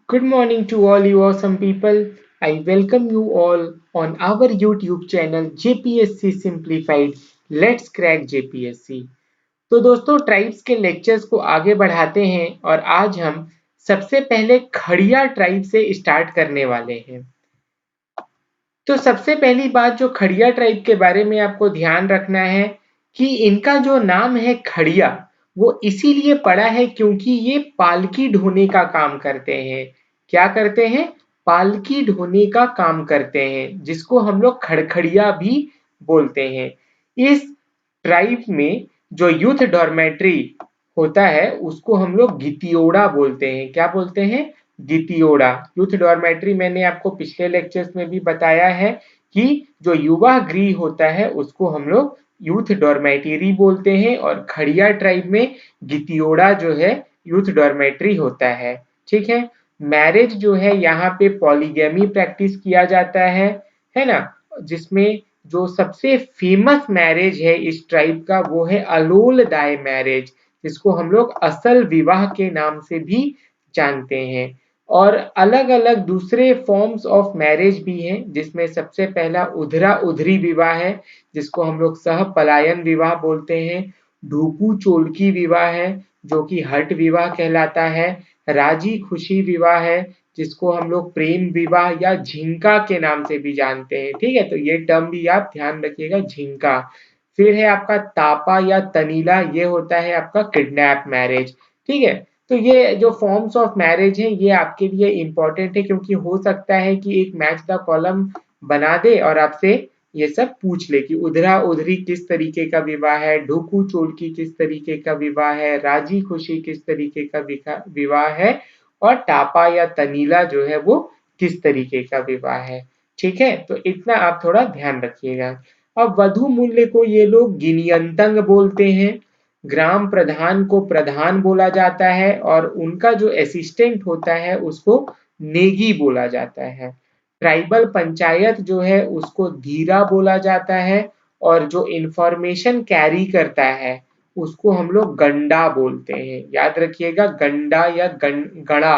Good morning to all you awesome people. I welcome you all on our YouTube channel JPSC Simplified. Let's crack JPSC. तो दोस्तों tribes के lectures को आगे बढ़ाते हैं और आज हम सबसे पहले खड़िया ट्राइब से स्टार्ट करने वाले हैं। तो सबसे पहली बात जो खड़िया ट्राइब के बारे में आपको ध्यान रखना है कि इनका जो नाम है खड़िया वो इसीलिए पड़ा है क्योंकि ये पालकी ढोने का काम करते हैं। क्या करते हैं? पालकी ढोने का काम करते हैं जिसको हम लोग खड़खड़िया भी बोलते हैं। इस ट्राइब में जो यूथ डॉर्मेट्री होता है उसको हम लोग गितियोड़ा बोलते हैं। क्या बोलते हैं? गितियोड़ा। यूथ डॉर्मेट्री मैंने आपको पिछले लेक्चर्स में भी बताया है कि जो युवा गृह होता है उसको हम लोग यूथ डॉर्मेटरी बोलते हैं और खड़िया ट्राइब में गितियोड़ा जो है यूथ डॉर्मेट्री होता है। ठीक है। मैरिज जो है यहाँ पे पॉलीगैमी प्रैक्टिस किया जाता है ना, जिसमें जो सबसे फेमस मैरिज है इस ट्राइब का वो है अलोल दाय मैरिज, जिसको हम लोग असल विवाह के नाम से भी जानते हैं। और अलग अलग दूसरे फॉर्म्स ऑफ मैरिज भी हैं जिसमें सबसे पहला उधरा उधरी विवाह है जिसको हम लोग सह पलायन विवाह बोलते हैं। ढूकू चोलकी विवाह है जो कि हट विवाह कहलाता है। राजी खुशी विवाह है जिसको हम लोग प्रेम विवाह या झिंका के नाम से भी जानते हैं। ठीक है, तो ये टर्म भी आप ध्यान रखिएगा, झिंका। फिर है आपका तापा या तनीला, ये होता है आपका किडनैप मैरिज। ठीक है, तो ये जो फॉर्म्स ऑफ मैरिज है ये आपके लिए इंपॉर्टेंट है क्योंकि हो सकता है कि एक मैच द कॉलम बना दे और आपसे ये सब पूछ ले कि उधरा उधरी किस तरीके का विवाह है, ढुकू चोलकी किस तरीके का विवाह है, राजी खुशी किस तरीके का विवाह है और टापा या तनीला जो है वो किस तरीके का विवाह है। ठीक है, तो इतना आप थोड़ा ध्यान रखिएगा। अब वधु मूल्य को ये लोग गिनियंतंग बोलते हैं। ग्राम प्रधान को प्रधान बोला जाता है और उनका जो असिस्टेंट होता है उसको नेगी बोला जाता है। ट्राइबल पंचायत जो है उसको धीरा बोला जाता है और जो इंफॉर्मेशन कैरी करता है उसको हम लोग गंडा बोलते हैं। याद रखिएगा, गंडा या गणा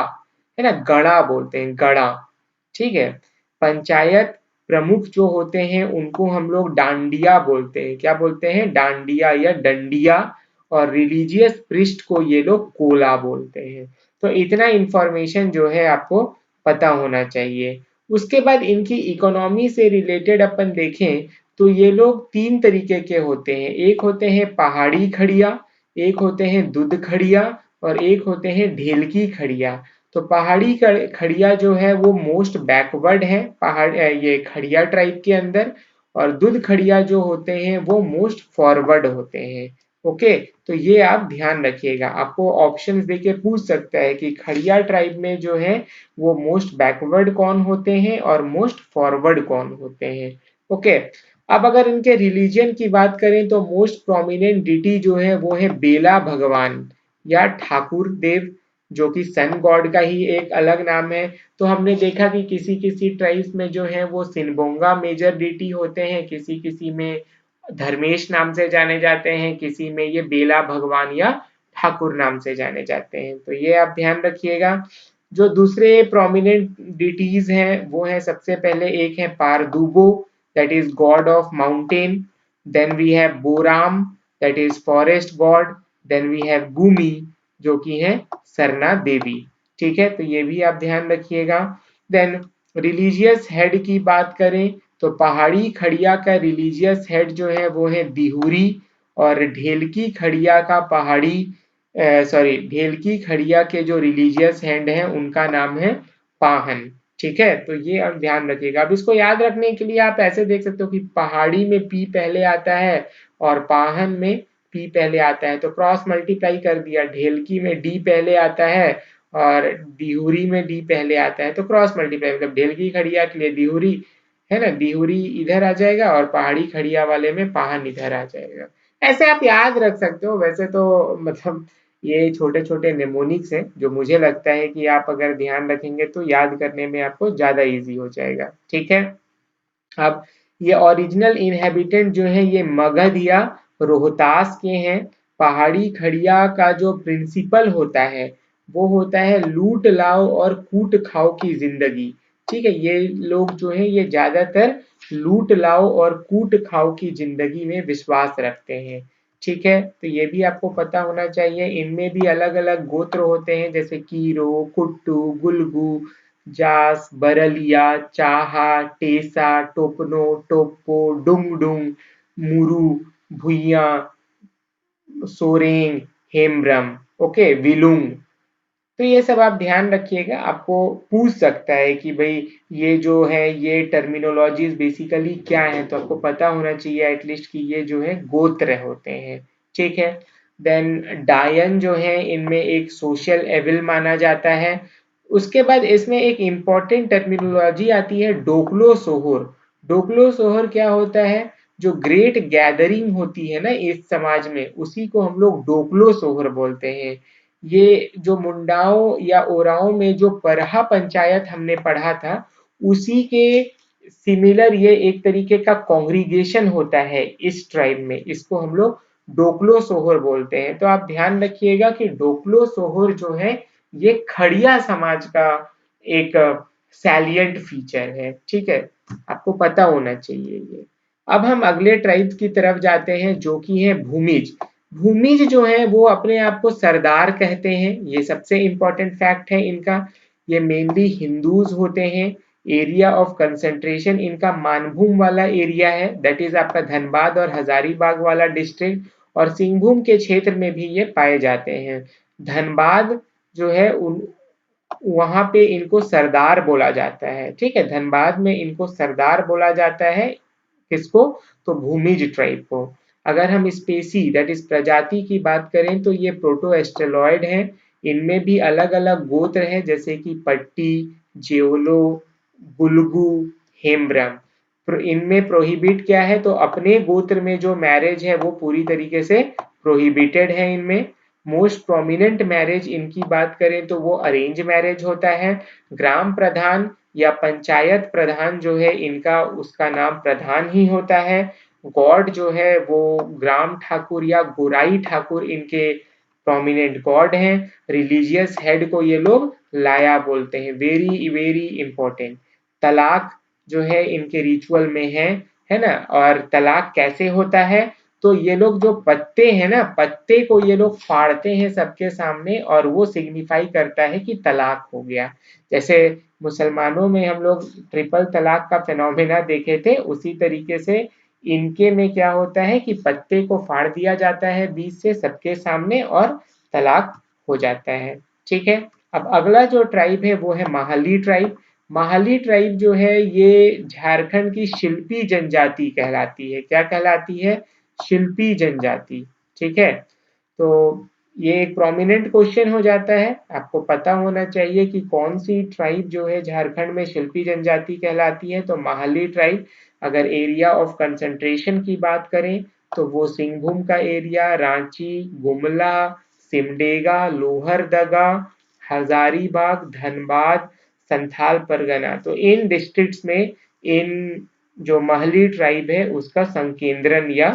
है ना, गणा बोलते हैं, गणा। ठीक है। पंचायत प्रमुख जो होते हैं उनको हम लोग डांडिया बोलते हैं। क्या बोलते हैं? डांडिया या डंडिया। और रिलीजियस प्रिस्ट को ये लोग कोला बोलते हैं। तो इतना इंफॉर्मेशन जो है आपको पता होना चाहिए। उसके बाद इनकी इकोनॉमी से रिलेटेड अपन देखें तो ये लोग तीन तरीके के होते हैं। एक होते हैं पहाड़ी खड़िया, एक होते हैं दूध खड़िया और एक होते हैं ढेलकी खड़िया। तो पहाड़ी खड़िया जो है वो मोस्ट बैकवर्ड है पहाड़ ये खड़िया ट्राइब के अंदर, और दूध खड़िया जो होते हैं वो मोस्ट फॉरवर्ड होते हैं। ओके, तो ये आप ध्यान रखिएगा। आपको ऑप्शंस देके पूछ सकता है कि खड़िया ट्राइब में जो है वो मोस्ट बैकवर्ड कौन होते हैं और मोस्ट फॉरवर्ड कौन होते हैं। ओके, अब अगर इनके रिलीजन की बात करें तो मोस्ट प्रोमिनेंट डिटी जो है वो है बेला भगवान या ठाकुर देव, जो कि सन गॉड का ही एक अलग नाम है। तो हमने देखा कि किसी किसी ट्राइब्स में जो है वो सिनबोंगा मेजर डिटी होते हैं, किसी किसी में धर्मेश नाम से जाने जाते हैं, किसी में ये बेला भगवान या ठाकुर नाम से जाने जाते हैं। तो ये आप ध्यान रखिएगा। जो दूसरे प्रोमिनेंट डिटीज हैं वो है सबसे पहले एक है Pardubo, that is god of mountain. Then we have Boram, that is forest god. Then we have Bhumi जो कि है सरना देवी। ठीक है, तो ये भी आप ध्यान रखिएगा। देन रिलीजियस हेड की बात करें तो पहाड़ी खड़िया का रिलीजियस हेड जो है वो है दिहुरी, और ढेलकी खड़िया का ढेलकी खड़िया के जो रिलीजियस हेड हैं उनका नाम है पाहन। ठीक है, तो ये आप ध्यान रखिएगा। अब इसको याद रखने के लिए आप ऐसे देख सकते हो कि पहाड़ी में पी पहले आता है और पाहन में पी पहले आता है, तो क्रॉस मल्टीप्लाई कर दिया। ढेलकी में डी पहले आता है और दिहुरी में डी पहले आता है, तो क्रॉस मल्टीप्लाई मतलब ढेलकी खड़िया के लिए दिहुरी है ना, दिहुरी इधर आ जाएगा और पहाड़ी खड़िया वाले में पाहन इधर आ जाएगा। ऐसे आप याद रख सकते हो। वैसे तो मतलब ये छोटे छोटे नेमोनिक्स हैं जो मुझे लगता है कि आप अगर ध्यान रखेंगे तो याद करने में आपको ज्यादा इजी हो जाएगा। ठीक है। अब ये ओरिजिनल इनहेबिटेंट जो है ये मगध या रोहतास के हैं। पहाड़ी खड़िया का जो प्रिंसिपल होता है वो होता है लूट लाओ और कूट खाओ की जिंदगी। ठीक है, ये लोग जो है ये ज्यादातर लूट लाओ और कूट खाओ की जिंदगी में विश्वास रखते हैं। ठीक है, तो ये भी आपको पता होना चाहिए। इनमें भी अलग अलग गोत्र होते हैं, जैसे कीरो, कुट्टू, गुलगू, जास, बरलिया, चाहा, टेसा, टोपनो, टोप्पो, डुंगडुंग, मुरु, भुइया, सोरेंग, हेम्ब्रम, ओके, विलुंग। तो ये सब आप ध्यान रखिएगा, आपको पूछ सकता है कि भाई ये जो है ये टर्मिनोलॉजीज बेसिकली क्या है, तो आपको पता होना चाहिए एटलीस्ट कि ये जो है गोत्र होते हैं। ठीक है, देन डायन जो है इनमें एक सोशल एविल माना जाता है। उसके बाद इसमें एक इम्पॉर्टेंट टर्मिनोलॉजी आती है डोकलो सोहर। डोकलो सोहर क्या होता है, जो ग्रेट गैदरिंग होती है ना इस समाज में, उसी को हम लोग डोकलो सोहर बोलते हैं। ये जो मुंडाओं या ओराओं में जो परहा पंचायत हमने पढ़ा था, उसी के सिमिलर ये एक तरीके का कॉन्ग्रीगेशन होता है इस ट्राइब में, इसको हम लोग डोकलो सोहर बोलते हैं। तो आप ध्यान रखिएगा कि डोकलो सोहर जो है ये खड़िया समाज का एक सैलिएंट फीचर है। ठीक है, आपको पता होना चाहिए ये। अब हम अगले ट्राइब्स की तरफ जाते हैं जो कि है भूमिज। भूमिज जो है वो अपने आप को सरदार कहते हैं, ये सबसे इंपॉर्टेंट फैक्ट है इनका। ये मेनली हिंदूज होते हैं। एरिया ऑफ कंसंट्रेशन इनका मानभूम वाला एरिया है, दैट इज आपका धनबाद और हजारीबाग वाला डिस्ट्रिक्ट, और सिंहभूम के क्षेत्र में भी ये पाए जाते हैं। धनबाद जो है उन वहां पे इनको सरदार बोला जाता है। ठीक है, धनबाद में इनको सरदार बोला जाता है। किसको? तो भूमिज ट्राइब को। अगर हम स्पेसी दैट इज प्रजाति की बात करें तो ये प्रोटो एस्ट्रोलॉयड है। इनमें भी अलग अलग गोत्र हैं, जैसे कि पट्टी, जेओलो, गुलगू, हेम्ब्रम। इनमें प्रोहिबिट क्या है, तो अपने गोत्र में जो मैरिज है वो पूरी तरीके से प्रोहिबिटेड है इनमें। मोस्ट प्रोमिनेंट मैरिज इनकी बात करें तो वो अरेंज मैरिज होता है। ग्राम प्रधान या पंचायत प्रधान जो है इनका, उसका नाम प्रधान ही होता है। गॉड जो है वो ग्राम ठाकुर या गोराई ठाकुर इनके प्रोमिनेंट गॉड हैं। रिलीजियस हेड को ये लोग लाया बोलते हैं, वेरी वेरी इंपॉर्टेंट। तलाक जो है इनके रिचुअल में है ना। और तलाक कैसे होता है, तो ये लोग जो पत्ते हैं ना, पत्ते को ये लोग फाड़ते हैं सबके सामने, और वो सिग्निफाई करता है कि तलाक हो गया। जैसे मुसलमानों में हम लोग ट्रिपल तलाक का फिनोमिना देखे थे, उसी तरीके से इनके में क्या होता है कि पत्ते को फाड़ दिया जाता है बीच से सबके सामने, और तलाक हो जाता है। ठीक है, अब अगला जो ट्राइब है वो है माहली ट्राइब। माहली ट्राइब जो है ये झारखंड की शिल्पी जनजाति कहलाती है। क्या कहलाती है? शिल्पी जनजाति। ठीक है, तो ये एक प्रोमिनेंट क्वेश्चन हो जाता है, आपको पता होना चाहिए कि कौन सी ट्राइब जो है झारखंड में शिल्पी जनजाति कहलाती है। तो माहली ट्राइब। अगर एरिया ऑफ कंसंट्रेशन की बात करें तो वो सिंहभूम का एरिया, रांची, गुमला, सिमडेगा, लोहरदगा, हजारीबाग, धनबाद, संथाल परगना, तो इन डिस्ट्रिक्ट्स में इन जो महली ट्राइब है उसका संकेंद्रण या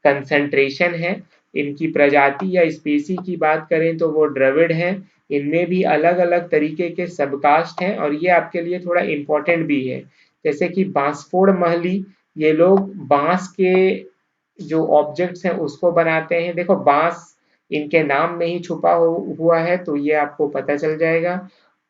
कंसंट्रेशन है। इनकी प्रजाति या स्पीसी की बात करें तो वो द्रविड़ है। इनमें भी अलग अलग तरीके के सबकास्ट हैं, और ये आपके लिए थोड़ा इंपॉर्टेंट भी है। जैसे कि बांसफोड़ महली, ये लोग बांस के जो ऑब्जेक्ट्स हैं उसको बनाते हैं। देखो बांस इनके नाम में ही छुपा हुआ है, तो ये आपको पता चल जाएगा।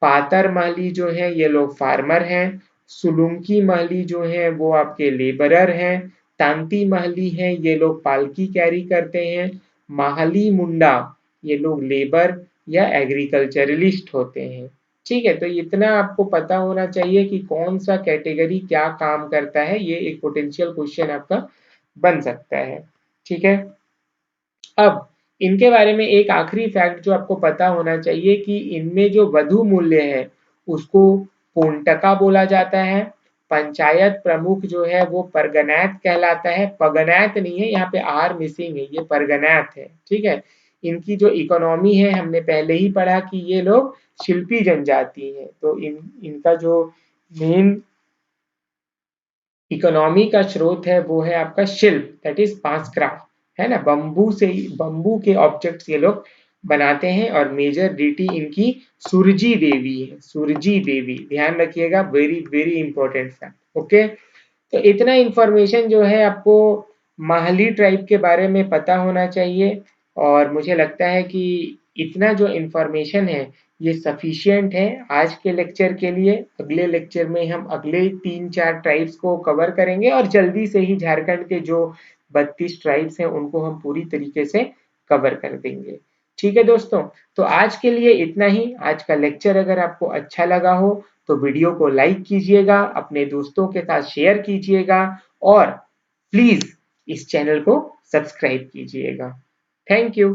पातर महली जो है ये लोग फार्मर हैं। सुलुंकी महली जो है वो आपके लेबरर हैं। तांती महली है ये लोग पालकी कैरी करते हैं। माहली मुंडा ये लोग लेबर या एग्रीकल्चरलिस्ट होते हैं। ठीक है, तो इतना आपको पता होना चाहिए कि कौन सा कैटेगरी क्या काम करता है, ये एक पोटेंशियल क्वेश्चन आपका बन सकता है। ठीक है, अब इनके बारे में एक आखिरी फैक्ट जो आपको पता होना चाहिए कि इनमें जो वधु मूल्य है उसको पूर्णटका बोला जाता है। पंचायत प्रमुख जो है वो परगनैत कहलाता है, पगनैत नहीं है, यहाँ पे आर मिसिंग है, ये परगनैत है। ठीक है, इनकी जो इकोनॉमी है हमने पहले ही पढ़ा कि ये लोग शिल्पी जनजाति है, तो इनका जो मेन इकोनॉमी का स्रोत है वो है आपका शिल्प, दैट इज बांस क्राफ्ट, है ना। बम्बू से ही, बम्बू के ऑब्जेक्ट्स ये लोग बनाते हैं और मेजर डीटी इनकी सुरजी देवी है, सुरजी देवी, ध्यान रखिएगा, very very important fact. Okay, तो इतना इंफॉर्मेशन जो है आपको माहली ट्राइब के बारे में पता होना चाहिए और मुझे लगता है कि इतना जो इंफॉर्मेशन है ये सफिशिएंट है आज के लेक्चर के लिए। अगले लेक्चर में हम अगले 3-4 ट्राइब्स को कवर करेंगे और जल्दी से ही झारखंड के जो 32 ट्राइब्स हैं उनको हम पूरी तरीके से कवर कर देंगे। ठीक है दोस्तों, तो आज के लिए इतना ही। आज का लेक्चर अगर आपको अच्छा लगा हो तो वीडियो को लाइक कीजिएगा, अपने दोस्तों के साथ शेयर कीजिएगा और प्लीज इस चैनल को सब्सक्राइब कीजिएगा। Thank you.